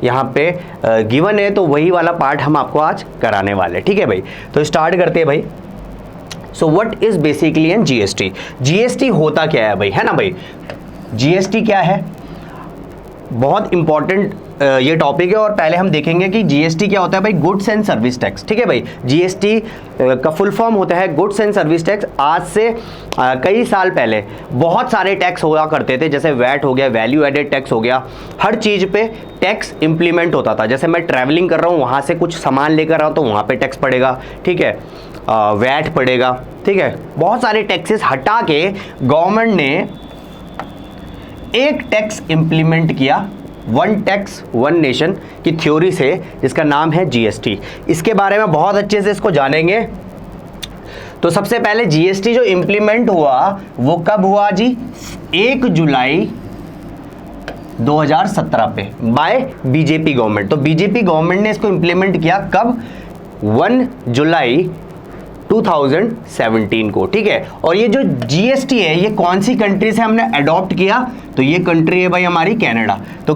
यहाँ पे गिवन है, तो वही वाला पार्ट हम आपको आज कराने वाले। ठीक है भाई, तो स्टार्ट करते हैं भाई। So what is basically an GST. GST होता क्या है भाई, है ना भाई। जीएसटी क्या है, बहुत इंपॉर्टेंट ये टॉपिक है, और पहले हम देखेंगे कि जीएसटी क्या होता है भाई। Goods and service tax. ठीक है भाई, जीएसटी का फुल फॉर्म होता है गुड्स एंड सर्विस टैक्स। आज से कई साल पहले बहुत सारे टैक्स हुआ करते थे, जैसे वैट हो गया, वैल्यू एडेड टैक्स हो गया, हर चीज़ पे टैक्स इंप्लीमेंट होता था। जैसे मैं ट्रैवलिंग कर रहा हूँ, वहाँ से कुछ सामान लेकर रहा हूँ, तो वहाँ पे टैक्स पड़ेगा। ठीक है, वैट पड़ेगा। ठीक है, बहुत सारे टैक्सेस हटा के गवर्नमेंट ने एक टैक्स इंप्लीमेंट किया, वन टैक्स वन नेशन की थ्योरी से, जिसका नाम है जीएसटी। इसके बारे में बहुत अच्छे से इसको जानेंगे। तो सबसे पहले जीएसटी जो इंप्लीमेंट हुआ वो कब हुआ जी, 1 जुलाई 2017 पे बाय बीजेपी गवर्नमेंट। तो बीजेपी गवर्नमेंट ने इसको इंप्लीमेंट किया कब, 1 जुलाई 2017 को। ठीक है, और ये जो जीएसटी है ये कौन सी कंट्री से हमने अडॉप्ट किया, तो ये कंट्री है भाई हमारी कनाडा। तो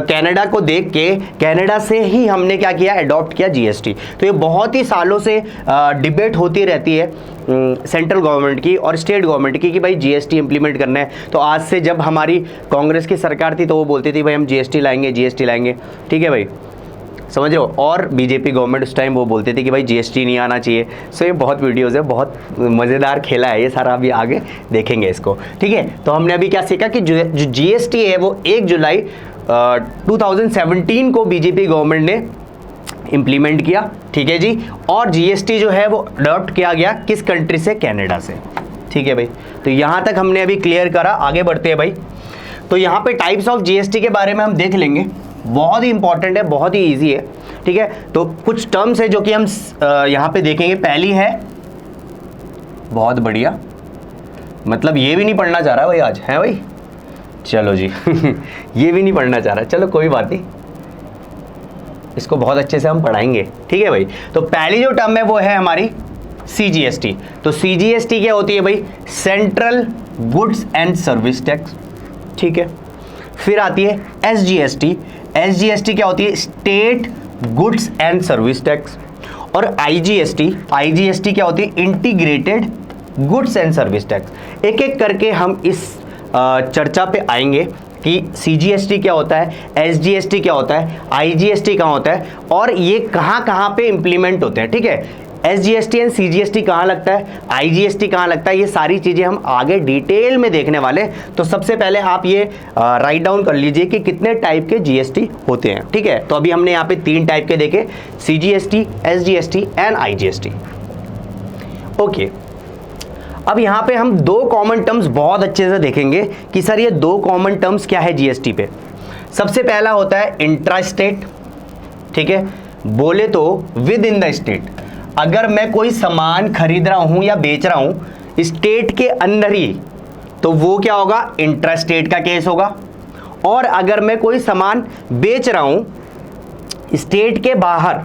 कनाडा को देख के कनाडा से ही हमने क्या किया, अडॉप्ट किया जीएसटी। तो ये बहुत ही सालों से डिबेट होती रहती है सेंट्रल गवर्नमेंट की और स्टेट गवर्नमेंट की कि भाई जीएसटी इंप्लीमेंट करना है। तो आज से जब हमारी कांग्रेस की सरकार थी तो वो बोलती थी भाई हम जीएसटी लाएंगे, जीएसटी लाएंगे। ठीक है भाई, समझ रहे हो। और बीजेपी गवर्नमेंट उस टाइम वो बोलते थे कि भाई जीएसटी नहीं आना चाहिए। सो ये बहुत वीडियोज़ है, बहुत मज़ेदार खेला है ये सारा, अभी आगे देखेंगे इसको। ठीक है, तो हमने अभी क्या सीखा कि जो जीएसटी है वो 1 जुलाई 2017 को बीजेपी गवर्नमेंट ने इम्प्लीमेंट किया। ठीक है जी, और जीएसटी जो है वो अडॉप्ट किया गया किस कंट्री से, कनाडा से। ठीक है भाई, तो यहाँ तक हमने अभी क्लियर करा, आगे बढ़ते हैं भाई। तो यहाँ पे टाइप्स ऑफ जीएसटी के बारे में हम देख लेंगे, बहुत ही इंपॉर्टेंट है, बहुत ही इजी है। ठीक है, तो कुछ टर्म्स है जो कि हम यहाँ पे देखेंगे। पहली है, बहुत बढ़िया, मतलब ये भी नहीं पढ़ना चाह रहा भाई आज, है भाई, चलो जी ये भी नहीं पढ़ना चाह रहा, चलो कोई बात नहीं, इसको बहुत अच्छे से हम पढ़ाएंगे। ठीक है भाई, तो पहली जो टर्म है वो है हमारी सीजीएसटी। तो सीजीएसटी क्या होती है भाई, central goods and service tax. ठीक है, फिर आती है एसजीएसटी। एसजीएसटी क्या होती है, state goods and service tax. और आईजीएसटी क्या होती है, integrated goods and service tax. एक एक करके हम इस चर्चा पे आएंगे कि सीजीएसटी क्या होता है, एसजीएसटी क्या होता है, आईजीएसटी कहाँ होता है, और ये कहाँ पे इंप्लीमेंट होते हैं। ठीक है, एसजीएसटी एंड सीजीएसटी कहाँ लगता है, आईजीएसटी कहाँ लगता है, ये सारी चीज़ें हम आगे डिटेल में देखने वाले। तो सबसे पहले आप ये राइट डाउन कर लीजिए कि कितने टाइप के जीएसटी होते हैं। ठीक है, तो अभी हमने यहाँ पे 3 टाइप के देखे, CGST, SGST and IGST. Okay, अब यहाँ पे हम 2 कॉमन टर्म्स बहुत अच्छे से देखेंगे कि सर ये 2 कॉमन टर्म्स क्या है जीएसटी पे। सबसे पहला होता है इंट्रा स्टेट। ठीक है, बोले तो विद इन द स्टेट। अगर मैं कोई सामान खरीद रहा हूं या बेच रहा हूं स्टेट के अंदर ही, तो वो क्या होगा, इंट्रा स्टेट का केस होगा। और अगर मैं कोई सामान बेच रहा हूं स्टेट के बाहर,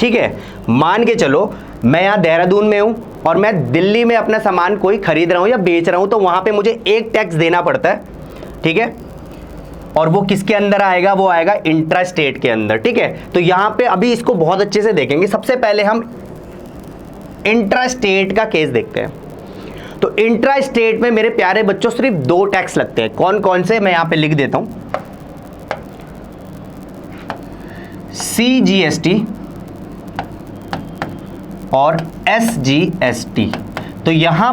ठीक है, मान के चलो मैं यहाँ देहरादून में हूं और मैं दिल्ली में अपना सामान कोई खरीद रहा हूं या बेच रहा हूं, तो वहां पे मुझे एक टैक्स देना पड़ता है। ठीक है, और वो किसके अंदर आएगा, वो आएगा इंट्रा स्टेट के अंदर। ठीक है, तो यहां पे अभी इसको बहुत अच्छे से देखेंगे। सबसे पहले हम इंट्रा स्टेट का केस देखते हैं। तो इंट्रा स्टेट में मेरे प्यारे बच्चों सिर्फ 2 टैक्स लगते हैं। कौन कौन से, मैं यहां पे लिख देता हूं, सीजीएसटी और एसजीएसटी। तो यहां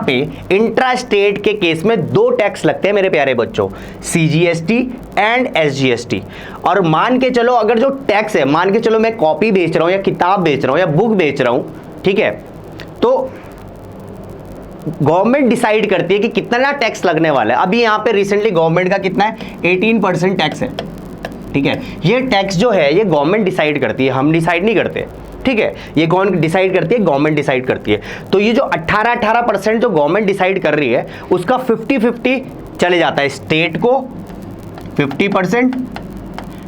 पे इंट्रा स्टेट के केस में 2 टैक्स लगते हैं मेरे प्यारे बच्चों, सीजीएसटी एंड एसजीएसटी। और मान के चलो अगर जो टैक्स है, मान के चलो मैं कॉपी बेच रहा हूं या किताब बेच रहा हूं या बुक बेच रहा हूं, ठीक है, तो गवर्नमेंट डिसाइड करती है कि कितना टैक्स लगने वाला है। अभी यहां पे रिसेंटली गवर्नमेंट का कितना है, 18% टैक्स है। ठीक है, ये टैक्स जो है ये गवर्नमेंट डिसाइड करती है, हम डिसाइड नहीं करते। ठीक है, ये कौन डिसाइड करती है, गवर्नमेंट डिसाइड करती है। तो ये जो 18% जो गवर्नमेंट डिसाइड कर रही है उसका 50-50 चले जाता है, स्टेट को 50%,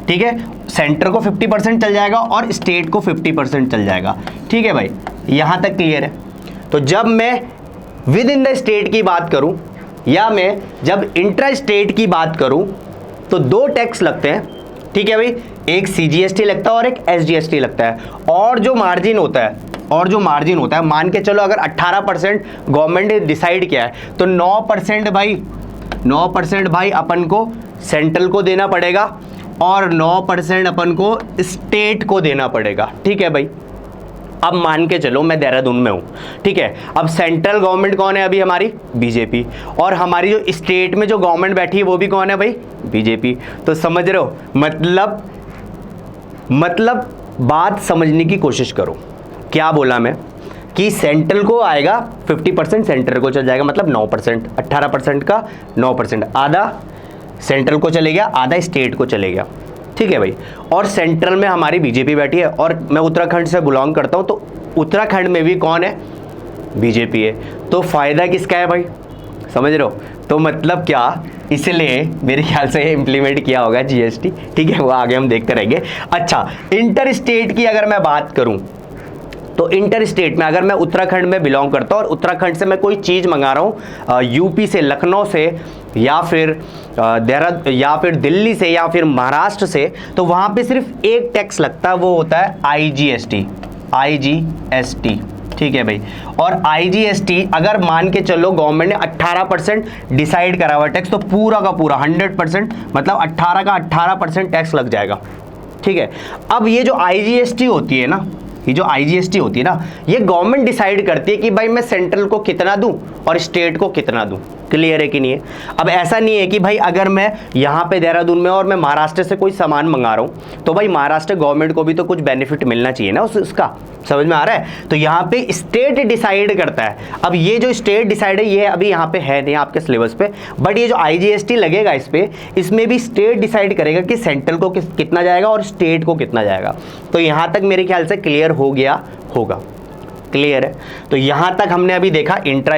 ठीक है, सेंटर को 50% चल जाएगा और स्टेट को 50% चल जाएगा। ठीक है भाई, यहां तक क्लियर है। तो जब मैं विद इन द स्टेट की बात करूं या मैं जब इंट्रा स्टेट की बात करूं, तो दो टैक्स लगते हैं, ठीक है भाई, एक CGST लगता है और एक SGST लगता है। और जो मार्जिन होता है, मान के चलो अगर 18% गवर्नमेंट ने डिसाइड किया है तो 9% भाई अपन को सेंट्रल को देना पड़ेगा और 9% अपन को स्टेट को देना पड़ेगा, ठीक है भाई। अब मान के चलो मैं देहरादून में हूँ, ठीक है, अब सेंट्रल गवर्नमेंट कौन है अभी हमारी, बीजेपी, और हमारी जो स्टेट में जो गवर्नमेंट बैठी है वो भी कौन है भाई, बीजेपी। तो समझ रहे हो, मतलब बात समझने की कोशिश करो। क्या बोला मैं कि सेंट्रल को आएगा 50%, सेंट्रल को चल जाएगा, मतलब 9%, 18% का 9%, आधा सेंट्रल को चले गया, आधा स्टेट को चले गया, ठीक है भाई। और सेंट्रल में हमारी बीजेपी बैठी है और मैं उत्तराखंड से बिलोंग करता हूं, तो उत्तराखंड में भी कौन है, बीजेपी है। तो फायदा किसका है भाई, समझ रहे हो। तो मतलब क्या, इसलिए मेरे ख्याल से इम्प्लीमेंट किया होगा GST, ठीक है, वो आगे हम देखते रहेंगे। अच्छा, इंटर स्टेट की अगर मैं बात करूं तो इंटर स्टेट में अगर मैं उत्तराखंड में बिलोंग करता हूं और उत्तराखंड से मैं कोई चीज़ मंगा रहा हूं, यूपी से, लखनऊ से, या फिर देहरादून, या फिर दिल्ली से, या फिर महाराष्ट्र से, तो वहां पे सिर्फ एक टैक्स लगता है, वो होता है IGST, ठीक है भाई। और IGST अगर मान के चलो गवर्नमेंट ने 18% डिसाइड करा हुआ टैक्स, तो पूरा का पूरा 100%, मतलब 18 का 18% टैक्स लग जाएगा, ठीक है। अब ये जो IGST होती है ना, ये गवर्नमेंट डिसाइड करती है कि भाई मैं सेंट्रल को कितना दूं और स्टेट को कितना दूं। क्लियर है कि नहीं है। अब ऐसा नहीं है कि भाई अगर मैं यहाँ पे देहरादून में और मैं महाराष्ट्र से कोई सामान मंगा रहा हूँ तो भाई महाराष्ट्र गवर्नमेंट को भी तो कुछ बेनिफिट मिलना चाहिए ना उसका, समझ में आ रहा है। तो यहाँ पे स्टेट डिसाइड करता है। अब ये जो स्टेट डिसाइड है ये अभी यहाँ पे है नहीं आपके सिलेबस पे, बट ये जो IGST लगेगा इस पे, इसमें भी स्टेट डिसाइड करेगा कि सेंट्रल को कितना जाएगा और स्टेट को कितना जाएगा। तो यहाँ तक मेरे ख्याल से क्लियर हो गया होगा। क्लियर है। तो यहां तक हमने अभी देखा इंट्रा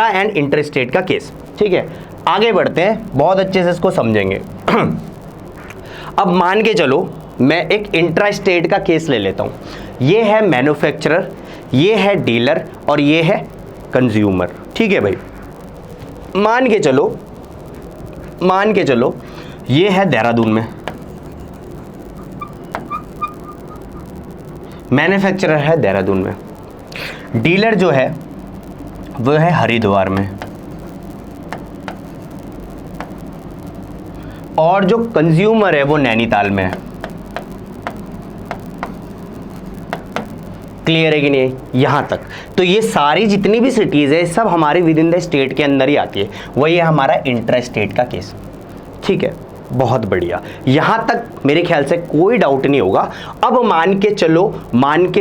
एंड इंटर स्टेट का केस। ठीक है, आगे बढ़ते हैं, बहुत अच्छे से इसको समझेंगे। अब मान के चलो मैं एक इंट्रा स्टेट का केस ले लेता हूं। ये है मैन्युफैक्चरर, ये है डीलर और ये है कंज्यूमर। ठीक है भाई, मान के चलो ये है देहरादून में, मैन्युफैक्चरर है देहरादून में, डीलर जो है वो है हरिद्वार में, और जो कंज्यूमर है वो नैनीताल में है। क्लियर है कि नहीं यहां तक। तो ये सारी जितनी भी सिटीज है सब हमारी विद इन द स्टेट के अंदर ही आती है। वही है हमारा इंट्रा स्टेट का केस। ठीक है, बहुत बढ़िया, यहां तक मेरे ख्याल से कोई डाउट नहीं होगा। अब मान के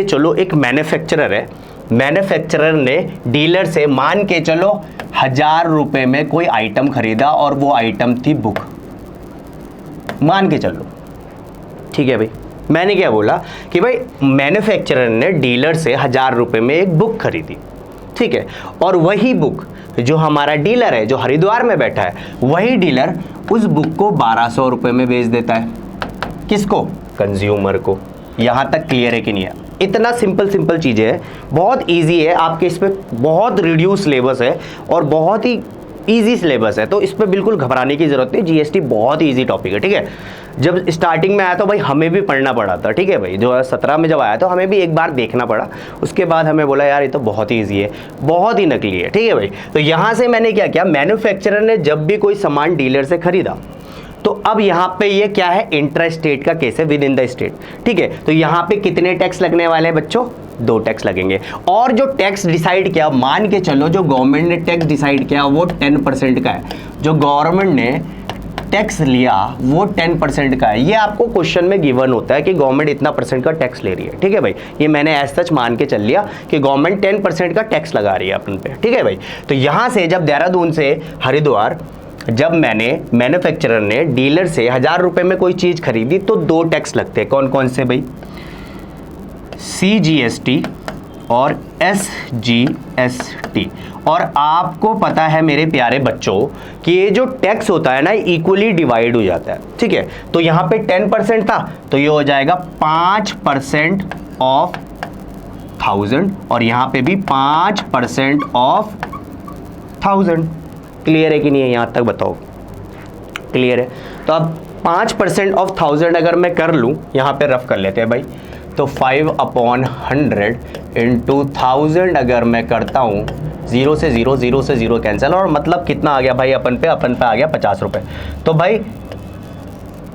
चलो एक मैन्युफैक्चरर है, मैन्युफैक्चरर ने डीलर से मान के चलो 1000 रुपए में कोई आइटम खरीदा और वो आइटम थी बुक, मान के चलो। ठीक है भाई, मैंने क्या बोला कि भाई मैन्युफैक्चरर ने डीलर से 1000 रुपए में एक बुक खरीदी। ठीक है, और वही बुक जो हमारा डीलर है जो हरिद्वार में बैठा है, वही डीलर उस बुक को 1200 रुपए में बेच देता है। किसको? कंज्यूमर को। यहां तक क्लियर है कि नहीं है? इतना सिंपल चीजें है, बहुत इजी है, आपके इस पे बहुत रिड्यूस सिलेबस है और बहुत ही इजी सिलेबस है, तो इस पे बिल्कुल घबराने की जरूरत नहीं। जीएसटी बहुत ही इजी टॉपिक है। ठीक है, जब स्टार्टिंग में आया तो भाई हमें भी पढ़ना पड़ा था। ठीक है भाई, 2017 में जब आया तो हमें भी एक बार देखना पड़ा, उसके बाद हमें बोला यार ये तो बहुत ही ईजी है, बहुत ही नकली है। ठीक है भाई, तो यहाँ से मैंने क्या किया, मैन्युफैक्चरर ने जब भी कोई सामान डीलर से खरीदा तो अब यहाँ पे ये क्या है, इंट्रा स्टेट का केस है, विद इन द स्टेट। ठीक है, तो यहाँ पे कितने टैक्स लगने वाले हैं बच्चों? 2 टैक्स लगेंगे। और जो टैक्स डिसाइड किया, मान के चलो जो गवर्नमेंट ने टैक्स डिसाइड किया वो 10% का है, जो गवर्नमेंट ने टैक्स लिया वो 10% का है। ये आपको क्वेश्चन में गिवन होता है कि गवर्नमेंट इतना % का टैक्स ले रही है। ठीक है भाई, ये मैंने एज सच मान के चल लिया कि गवर्नमेंट 10% का टैक्स लगा रही है अपन पे। ठीक है भाई, तो यहाँ से जब देहरादून से हरिद्वार जब मैन्युफैक्चरर ने डीलर से 1000 रुपए में कोई चीज खरीदी तो 2 टैक्स लगते हैं। कौन कौन से भाई? CGST और SGST। और आपको पता है मेरे प्यारे बच्चों कि ये जो टैक्स होता है ना इक्वली डिवाइड हो जाता है। ठीक है, तो यहाँ पे 10% था तो ये हो जाएगा 5% ऑफ 1000 और यहाँ पे भी 5% ऑफ 1000। क्लियर है कि नहीं है? यहाँ तक बताओ। क्लियर है। तो अब 5% ऑफ 1000 अगर मैं कर लूँ, यहाँ पे रफ कर लेते हैं भाई, तो 5/100 इंटू 1000 अगर मैं करता हूँ, 0 से 0, 0 से 0 कैंसिल, और मतलब कितना आ गया भाई अपन पे आ गया 50 रुपये। तो भाई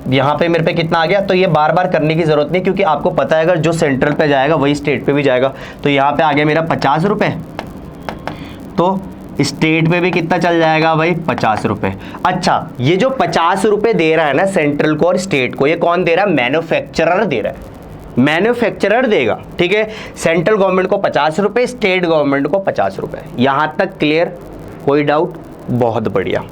यहाँ पे मेरे पे कितना आ गया, तो ये बार बार करने की ज़रूरत नहीं, क्योंकि आपको पता है अगर जो सेंट्रल पे जाएगा वही स्टेट पे भी जाएगा। तो यहाँ पे आ गया मेरा 50 रुपये, तो स्टेट पे भी कितना चल जाएगा भाई 50 रुपये। अच्छा, ये जो 50 रुपये दे रहा है ना सेंट्रल को और स्टेट को, ये कौन दे रहा है? मैन्युफैक्चरर दे रहा है, मैन्युफैक्चरर देगा, ठीक है। सेंट्रल गवर्नमेंट को 50 रुपये, स्टेट गवर्नमेंट को 50 रुपये। यहाँ तक क्लियर? कोई डाउट? बहुत बढ़िया,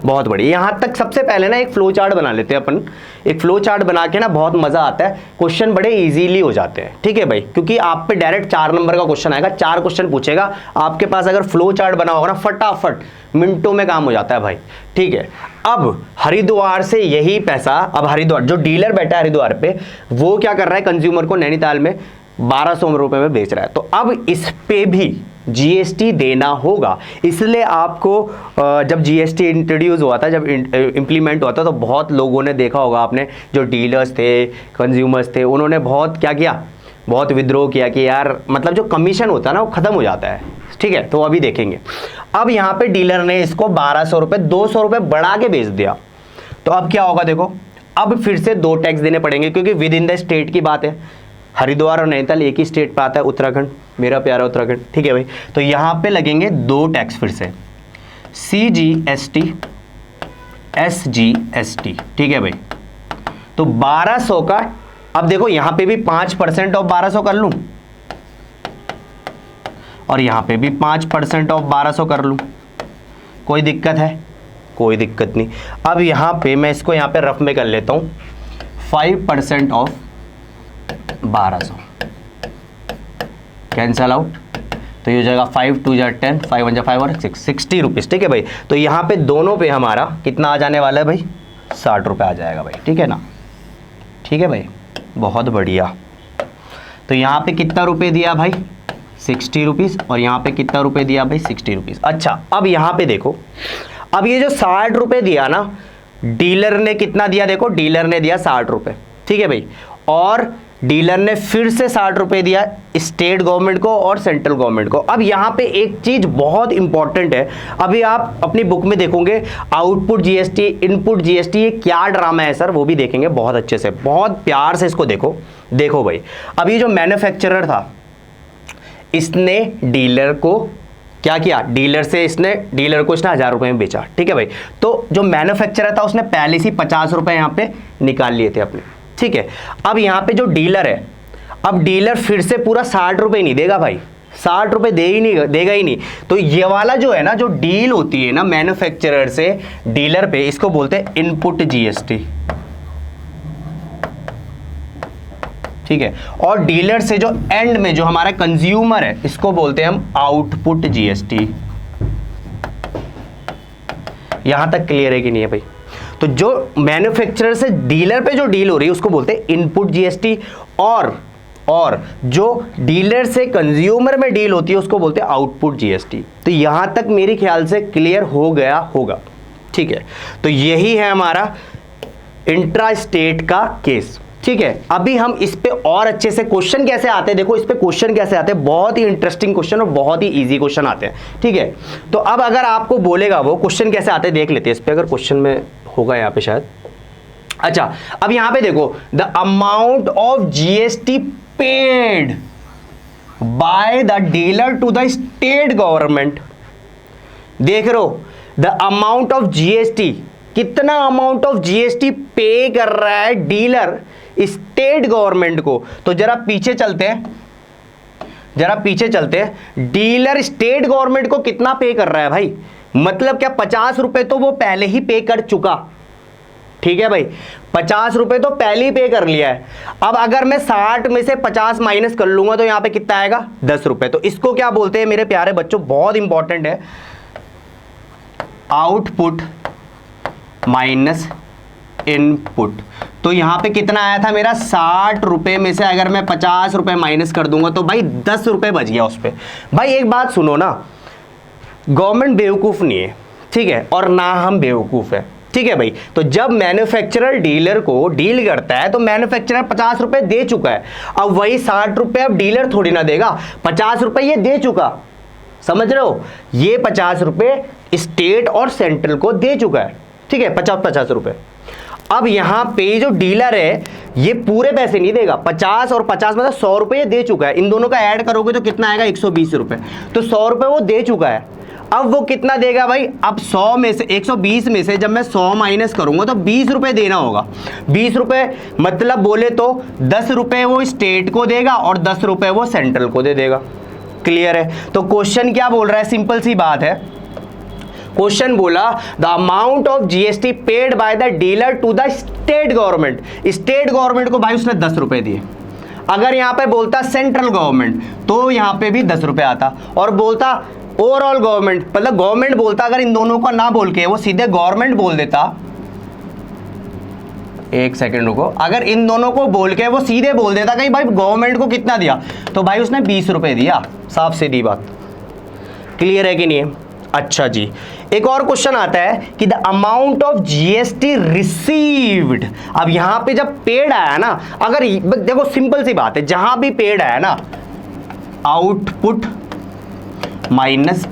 बहुत बढ़िया। यहाँ तक सबसे पहले ना एक फ्लो चार्ट बना लेते हैं अपन। एक फ्लो चार्ट बना के ना बहुत मज़ा आता है, क्वेश्चन बड़े इजीली हो जाते हैं, ठीक है भाई, क्योंकि आप पे डायरेक्ट 4 नंबर का क्वेश्चन आएगा, 4 क्वेश्चन पूछेगा। आपके पास अगर फ्लो चार्ट बना होगा ना, फटाफट मिनटों में काम हो जाता है भाई, ठीक है। अब हरिद्वार से यही पैसा, अब हरिद्वार जो डीलर बैठा है हरिद्वार पे, वो क्या कर रहा है, कंज्यूमर को नैनीताल में 1200 रुपये में बेच रहा है। तो अब इस पे भी जीएसटी देना होगा। इसलिए आपको जब जीएसटी इंट्रोड्यूस हुआ था, जब इम्प्लीमेंट हुआ था, तो बहुत लोगों ने देखा होगा आपने, जो डीलर्स थे, कंज्यूमर्स थे, उन्होंने बहुत क्या किया, बहुत विद्रोह किया कि यार मतलब जो कमीशन होता है ना वो ख़त्म हो जाता है, ठीक है। तो अभी देखेंगे। अब यहाँ पे डीलर ने इसको 1200 रुपये 200 रुपये बढ़ा के बेच दिया। तो अब क्या होगा देखो, अब फिर से 2 टैक्स देने पड़ेंगे, क्योंकि विद इन द स्टेट की बात है। हरिद्वार और नैनीताल एक ही स्टेट पे आता है, उत्तराखंड, मेरा प्यारा उत्तराखंड, ठीक है भाई। तो यहाँ पे लगेंगे 2 टैक्स फिर से, CGST, SGST, ठीक है भाई। तो 1200 का, अब देखो यहाँ पे भी 5% ऑफ 1200 कर लूँ, और यहाँ पे भी 5% ऑफ 1200 कर लूँ, कोई दिक्कत है? कोई दिक्कत नहीं। अब यहाँ पे मैं इसको यहाँ पे रफ में कर लेता हूँ, 5% ऑफ 1200 कैंसल आउट, तो ये हो जाएगा 5 2 जा 10, 5 1 जा 5 और 6, 60 रुपीज़, ठीक है भाई। तो यहाँ पे दोनों पे हमारा कितना आ जाने वाला है भाई, 60 रुपये आ जाएगा भाई, ठीक है ना, ठीक है भाई, बहुत बढ़िया। तो यहाँ पे कितना रुपये दिया भाई, 60 रुपीज़, और यहाँ पे कितना रुपये दिया भाई, 60 रुपीज़। अच्छा, अब यहाँ पे देखो, अब ये जो 60 रुपये दिया ना, डीलर ने कितना दिया, देखो डीलर ने दिया 60 रुपये, ठीक है भाई, और डीलर ने फिर से 60 रुपये दिया स्टेट गवर्नमेंट को और सेंट्रल गवर्नमेंट को। अब यहाँ पे एक चीज बहुत इंपॉर्टेंट है, अभी आप अपनी बुक में देखोगे, आउटपुट जीएसटी, इनपुट जीएसटी, ये क्या ड्रामा है सर, वो भी देखेंगे बहुत अच्छे से, बहुत प्यार से इसको देखो। देखो भाई, अभी जो मैन्युफैक्चरर था, इसने डीलर को क्या किया, डीलर को इसने 1000 रुपये में बेचा, ठीक है भाई। तो जो मैन्युफैक्चरर था उसने पहले से 50 रुपये यहाँ पे निकाल लिए थे अपने, ठीक है। अब यहाँ पे जो डीलर है, अब डीलर फिर से पूरा 60 रुपये नहीं देगा भाई, 60 रुपये देगा ही नहीं। तो ये वाला जो है ना, जो डील होती है ना मैन्युफैक्चरर से डीलर पे, इसको बोलते हैं इनपुट जीएसटी, ठीक है। और डीलर से जो एंड में जो हमारा कंज्यूमर है, इसको बोलते हैं हम आउटपुट जीएसटी। यहां तक क्लियर है कि नहीं है भाई? तो जो मैन्युफैक्चरर से डीलर पे जो डील हो रही है उसको बोलते हैं इनपुट जीएसटी, और जो डीलर से कंज्यूमर में डील होती है उसको बोलते हैं आउटपुट जीएसटी। तो यहां तक मेरे ख्याल से क्लियर हो गया होगा, ठीक है। तो यही है हमारा इंट्रा स्टेट का केस, ठीक है। अभी हम इस पे और अच्छे से क्वेश्चन कैसे आते हैं, देखो इस पे क्वेश्चन कैसे आते हैं, बहुत ही इंटरेस्टिंग क्वेश्चन और बहुत ही इजी क्वेश्चन आते हैं, ठीक है। तो अब अगर आपको बोलेगा वो क्वेश्चन कैसे आते हैं, देख लेते हैं इस पे, अगर क्वेश्चन में होगा यहाँ पे शायद। अच्छा, अब यहाँ पे देखो, the amount of GST paid by the dealer to the state government, देख रहे हो द अमाउंट ऑफ जीएसटी, कितना अमाउंट ऑफ जीएसटी पे कर रहा है डीलर स्टेट गवर्नमेंट को। तो जरा पीछे चलते हैं, डीलर स्टेट गवर्नमेंट को कितना पे कर रहा है भाई, मतलब क्या 50 रुपए तो वो पहले ही पे कर चुका, ठीक है भाई, 50 रुपए तो पहले ही पे कर लिया है। अब अगर मैं 60 में से 50 माइनस कर लूंगा तो यहां पे कितना आएगा, 10 रुपए। तो इसको क्या बोलते हैं मेरे प्यारे बच्चों, बहुत इंपॉर्टेंट है, आउटपुट माइनस इनपुट। तो यहां पे कितना आया था मेरा, 60 रुपए में से अगर मैं 50 रुपए माइनस कर दूंगा तो भाई 10 रुपए बच गया उस पे। भाई एक बात सुनो ना, गवर्नमेंट बेवकूफ नहीं है, ठीक है, और ना हम बेवकूफ है, ठीक है भाई। तो जब मैन्युफैक्चरर डीलर को डील करता है तो मैन्युफैक्चरर 50 रुपए दे चुका है, अब वही 60 रुपए अब डीलर थोड़ी ना देगा, 50 रुपए ये दे चुका, समझ रहे हो, ये 50 रुपए स्टेट और सेंट्रल को दे चुका है, ठीक है, 50-50 रुपए। अब यहां पे जो डीलर है ये पूरे पैसे नहीं देगा, 50 और 50 मतलब 100 रुपए ये दे चुका है, इन दोनों का ऐड करोगे तो कितना आएगा 120 रुपए, तो 100 रुपए वो दे चुका है। अब वो कितना देगा भाई, अब 100 में से 120 में से जब मैं 100 माइनस करूंगा तो 20 रुपए देना होगा, 20 रुपए मतलब बोले तो 10 रुपए वो स्टेट को देगा और 10 रुपए वो सेंट्रल को दे देगा। क्लियर है? तो क्वेश्चन क्या बोल रहा है, सिंपल सी बात है, क्वेश्चन बोला the amount of GST paid by the dealer to the state government, state government को भाई उसने 10 रुपए दिए। अगर यहां पे बोलता सेंट्रल गवर्नमेंट तो यहां पे भी 10 रुपए आता, और बोलता ओवरऑल गवर्नमेंट मतलब गवर्नमेंट बोलता, अगर इन दोनों को ना बोल के वो सीधे गवर्नमेंट बोल देता, एक सेकंड रुको, अगर इन दोनों को बोल के वो सीधे बोल देता कि भाई गवर्नमेंट को कितना दिया, तो भाई उसने 20 रुपए दिया, साफ सीधी बात। क्लियर है कि नहीं है? अच्छा जी, एक और क्वेश्चन आता है कि the amount of GST received. अब यहां पे जब पेड आया ना, अगर देखो सिंपल सी बात है, जहां भी पेड आया ना, आउटपुट माइनस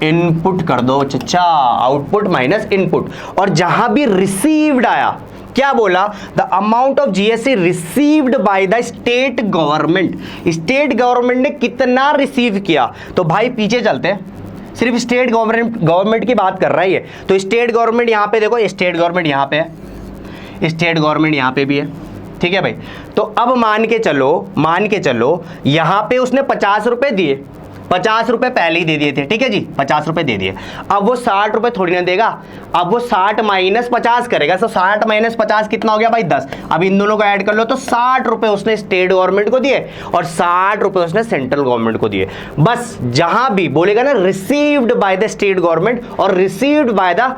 इनपुट कर दो चचा, आउटपुट माइनस इनपुट, और जहां भी रिसीव्ड आया क्या बोला, the amount of GST received by the state government, state government ने कितना रिसीव किया। तो भाई पीछे चलते हैं, सिर्फ स्टेट गवर्नमेंट की बात कर रहा है ये, तो स्टेट गवर्नमेंट यहां पे देखो, स्टेट गवर्नमेंट यहां पे है, स्टेट गवर्नमेंट यहां पे भी है, ठीक है भाई। तो अब मान के चलो यहां पे उसने 50 रुपए दिए, 50 रुपए पहले ही दे दिए थे, ठीक है जी, 50 रुपए दे दिए। अब वो 60 रुपए थोड़ी ना देगा, अब वो 60 माइनस 50 करेगा, तो 60 माइनस 50 कितना हो गया भाई 10। अब इन दोनों को ऐड कर लो तो 60 रुपए उसने स्टेट गवर्नमेंट को दिए और 60 रुपए उसने सेंट्रल गवर्नमेंट को दिए। बस जहां भी बोलेगा ना received by the state government और received by the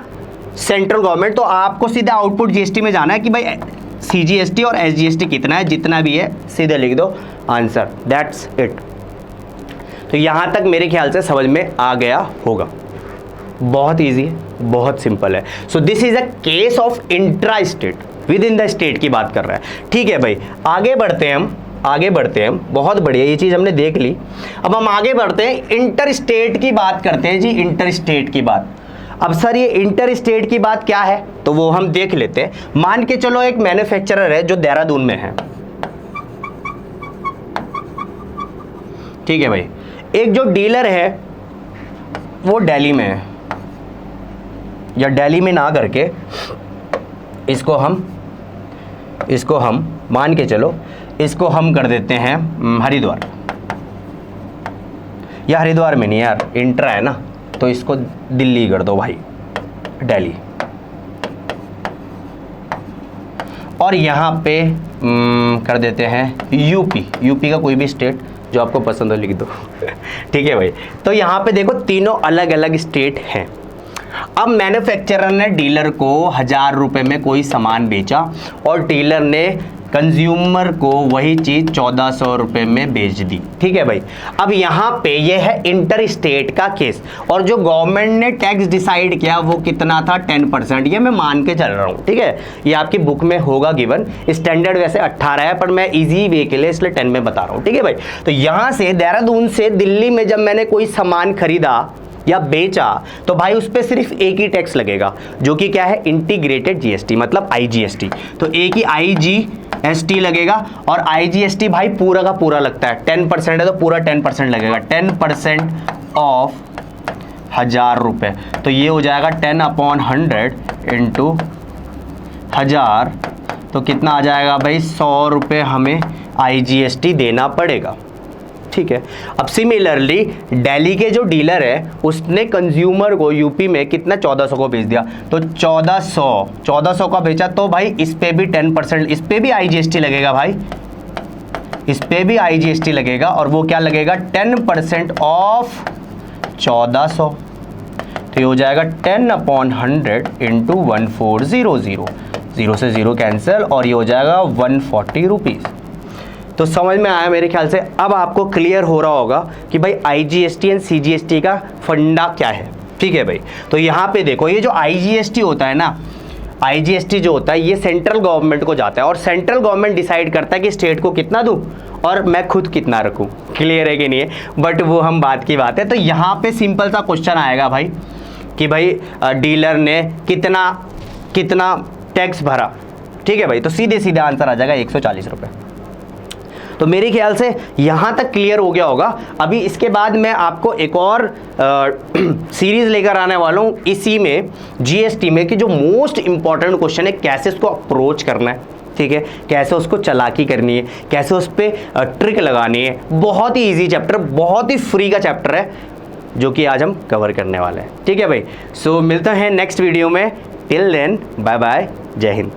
central government, तो आपको सीधा आउटपुट जीएसटी में जाना है कि भाई सीजीएसटी और एसजीएसटी कितना है, जितना भी है सीधे लिख दो आंसर, दैट्स इट। तो यहां तक मेरे ख्याल से समझ में आ गया होगा, बहुत इजी है, बहुत सिंपल है। So this is a case of intra state, with in the state की बात कर रहा है, ठीक है भाई। आगे बढ़ते हैं हम, बहुत बढ़िया ये चीज हमने देख ली। अब हम आगे बढ़ते हैं, इंटर स्टेट की बात करते हैं जी, इंटर स्टेट की बात। अब सर ये इंटर स्टेट की बात क्या है, तो वो हम देख लेते हैं। मान के चलो एक मैन्युफैक्चरर है जो देहरादून में है, ठीक है भाई, एक जो डीलर है वो दिल्ली में है, या दिल्ली में ना करके इसको हम मान के चलो इसको हम कर देते हैं हरिद्वार, या हरिद्वार में नहीं यार, इंट्रा है ना, तो इसको दिल्ली कर दो भाई, दिल्ली। और यहां पे कर देते हैं यूपी का कोई भी स्टेट जो आपको पसंद हो लिख दो ठीक है भाई। तो यहाँ पे देखो तीनों अलग अलग स्टेट हैं। अब मैन्युफैक्चरर ने डीलर को 1000 रुपए में कोई सामान बेचा और डीलर ने कंज्यूमर को वही चीज 1400 रुपए में बेच दी, ठीक है भाई। अब यहाँ पे ये है इंटर स्टेट का केस, और जो गवर्नमेंट ने टैक्स डिसाइड किया वो कितना था 10%, ये मैं मान के चल रहा हूँ, ठीक है, ये आपकी बुक में होगा गिवन। स्टैंडर्ड वैसे 18 है पर मैं इजी वे के लिए इसलिए 10 में बता रहा हूँ, ठीक है भाई। तो यहाँ से देहरादून से दिल्ली में जब मैंने कोई सामान खरीदा या बेचा तो भाई उस पर सिर्फ एक ही टैक्स लगेगा, जो कि क्या है, इंटीग्रेटेड जीएसटी, मतलब आईजीएसटी। तो एक ही आईजीएसटी लगेगा, और आईजीएसटी भाई पूरा का पूरा लगता है, 10% है तो पूरा 10% लगेगा, 10% ऑफ 1000 रुपये, तो ये हो जाएगा 10/100 इंटू 1000, तो कितना आ जाएगा भाई 100 रुपये हमें आईजीएसटी देना पड़ेगा, ठीक है। अब सिमिलरली दिल्ली के जो डीलर है उसने कंज्यूमर को यूपी में कितना 1400 को बेच दिया, तो 1400 का बेचा, तो भाई इस पे भी 10%, इस पे भी आईजीएसटी लगेगा भाई, इस पे भी आईजीएसटी लगेगा, और वो क्या लगेगा 10% ऑफ 1400, तो ये हो जाएगा 10/100 इंटू 1400, 0 से 0 कैंसिल, और ये हो जाएगा 140 रुपीज़। तो समझ में आया मेरे ख्याल से। अब आपको क्लियर हो रहा होगा कि भाई आईजीएसटी एंड सीजीएसटी का फंडा क्या है, ठीक है भाई। तो यहाँ पे देखो, ये जो आईजीएसटी होता है ना, IGST जो होता है ये सेंट्रल गवर्नमेंट को जाता है और सेंट्रल गवर्नमेंट डिसाइड करता है कि स्टेट को कितना दूं और मैं खुद कितना रखूं। क्लियर है कि नहीं है? बट वो हम बात की बात है। तो यहाँ पे सिंपल सा क्वेश्चन आएगा भाई कि भाई डीलर ने कितना कितना टैक्स भरा, ठीक है भाई, तो सीधे सीधे आंसर आ जाएगा 140 रुपये। तो मेरे ख्याल से यहाँ तक क्लियर हो गया होगा। अभी इसके बाद मैं आपको एक और सीरीज लेकर आने वाला हूँ इसी में GST में कि जो मोस्ट इंपॉर्टेंट क्वेश्चन है कैसे उसको अप्रोच करना है, ठीक है, कैसे उसको चालाकी करनी है, कैसे उस पर ट्रिक लगानी है। बहुत ही ईजी चैप्टर, बहुत ही फ्री का चैप्टर है जो कि आज हम कवर करने वाले हैं, ठीक है भाई। सो मिलते हैं नेक्स्ट वीडियो में। टिल देन बाय बाय, जय हिंद।